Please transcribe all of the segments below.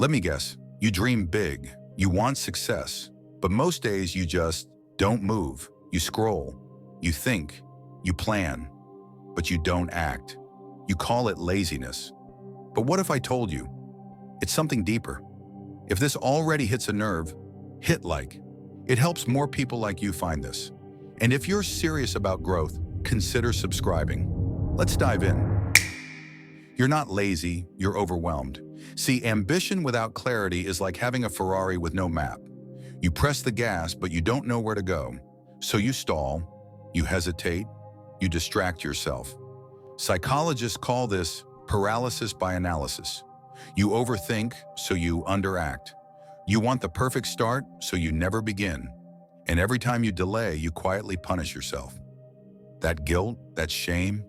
Let me guess, you dream big, you want success, but most days you just don't move. You scroll, you think, you plan, but you don't act. You call it laziness. But what if I told you it's something deeper? If this already hits a nerve, hit like. It helps more people like you find this. And if you're serious about growth, consider subscribing. Let's dive in. You're not lazy, you're overwhelmed. See, ambition without clarity is like having a Ferrari with no map. You press the gas, but you don't know where to go. So you stall, you hesitate, you distract yourself. Psychologists call this paralysis by analysis. You overthink, so you underact. You want the perfect start, so you never begin. And every time you delay, you quietly punish yourself. That guilt, that shame,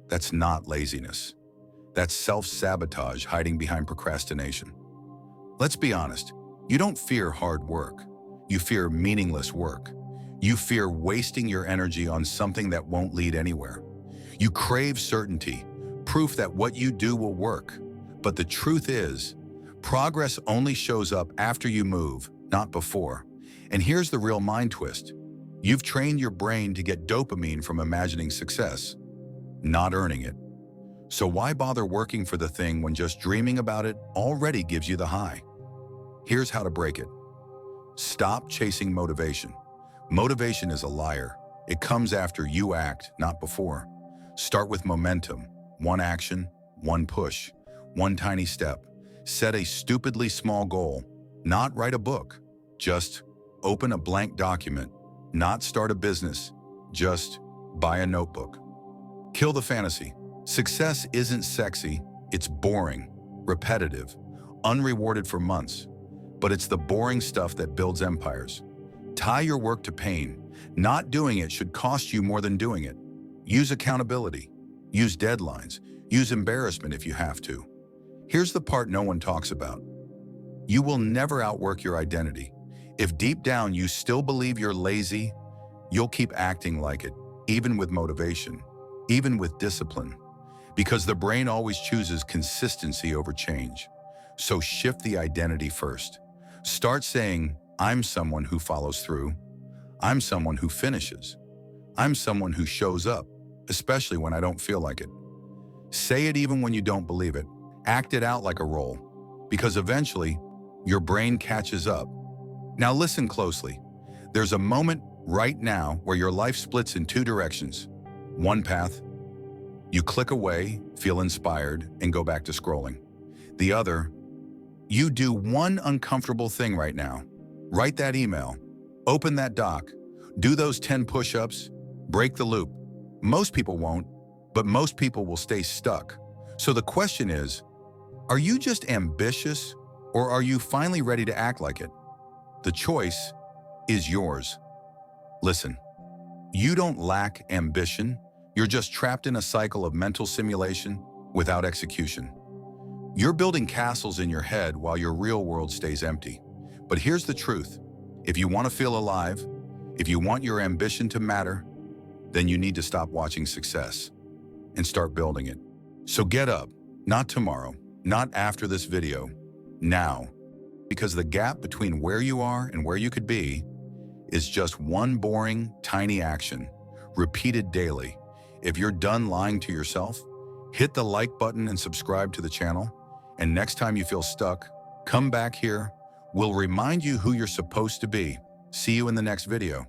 that's not laziness. That's self-sabotage hiding behind procrastination. Let's be honest, you don't fear hard work. You fear meaningless work. You fear wasting your energy on something that won't lead anywhere. You crave certainty, proof that what you do will work. But the truth is, progress only shows up after you move, not before. And here's the real mind twist. You've trained your brain to get dopamine from imagining success, not earning it. So why bother working for the thing when just dreaming about it already gives you the high? Here's how to break it. Stop chasing motivation. Motivation is a liar. It comes after you act, not before. Start with momentum. One action, one push, one tiny step. Set a stupidly small goal. Not write a book. Just open a blank document. Not start a business. Just buy a notebook. Kill the fantasy. Success isn't sexy, it's boring, repetitive, unrewarded for months. But it's the boring stuff that builds empires. Tie your work to pain. Not doing it should cost you more than doing it. Use accountability. Use deadlines. Use embarrassment if you have to. Here's the part no one talks about. You will never outwork your identity. If deep down you still believe you're lazy, you'll keep acting like it, even with motivation, even with discipline. Because the brain always chooses consistency over change. So shift the identity first. Start saying, I'm someone who follows through. I'm someone who finishes. I'm someone who shows up, especially when I don't feel like it. Say it even when you don't believe it. Act it out like a role. Because eventually, your brain catches up. Now listen closely. There's a moment right now where your life splits in two directions. One path, you click away, feel inspired, and go back to scrolling. The other, you do one uncomfortable thing right now. Write that email, open that doc, do those 10 push-ups, break the loop. Most people won't, but most people will stay stuck. So the question is, are you just ambitious, or are you finally ready to act like it? The choice is yours. Listen, you don't lack ambition. You're just trapped in a cycle of mental simulation without execution. You're building castles in your head while your real world stays empty. But here's the truth. If you want to feel alive, if you want your ambition to matter, then you need to stop watching success and start building it. So get up, not tomorrow, not after this video, now. Because the gap between where you are and where you could be is just one boring, tiny action, repeated daily. If you're done lying to yourself, hit the like button and subscribe to the channel. And next time you feel stuck, come back here. We'll remind you who you're supposed to be. See you in the next video.